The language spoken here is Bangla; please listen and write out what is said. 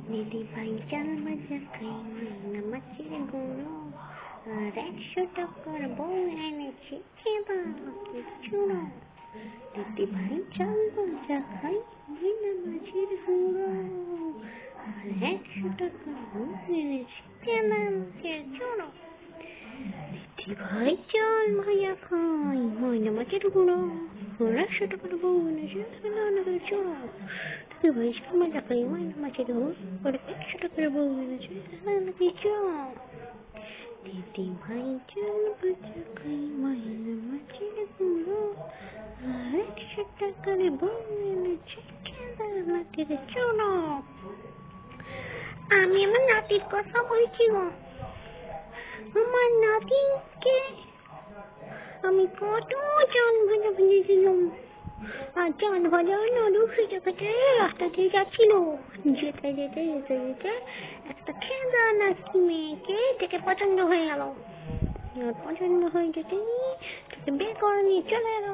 দিদি ভাই চাল ভাজা খাই মাইনা মাছের গুঁড়ো আর 100 টাকার বউ এনেছে এবার আমাকে চুড়ো। দিদি ভাই চাল ভাজা খাই মাইনা মাছের গুঁড়ো আর 100 টাকার বউ এনেছে এবার আমাকে চুড়ো। দিদি ভাই চাল ভাজা খাই মাইনা মাছের গুঁড়ো আর 100 টাকার বউ এনেছে এবার আমাকে চুড়ো। দিদি ভাই চাল ভাজা খাই মাইনা মাছের গুঁড়ো আর 100 টাকার বউ এনেছে এবার আমাকে চুড়ো। দিদি ভাই চাল ভাজা খাই মাইনা মাছের গুঁড়ো আর 100 টাকার বউ এনেছে এবার আমাকে চুড়ো। আমি আমার নাতির কথা বলছি গো। আমার নাতিকে আমি কত চাল ভাজা ভেজেছিলাম, আর চাল ভাজা নাড়ু খেতে খেতে রাস্তা দিয়ে যাচ্ছিল। যেতে যেতে যেতে যেতে একটা খেদা নাতি মেয়েকে দেখে পছন্দ হয়ে গেল। পছন্দ হয়ে যেতেই তাকে বিয়ে করে নিয়ে চলে এলো।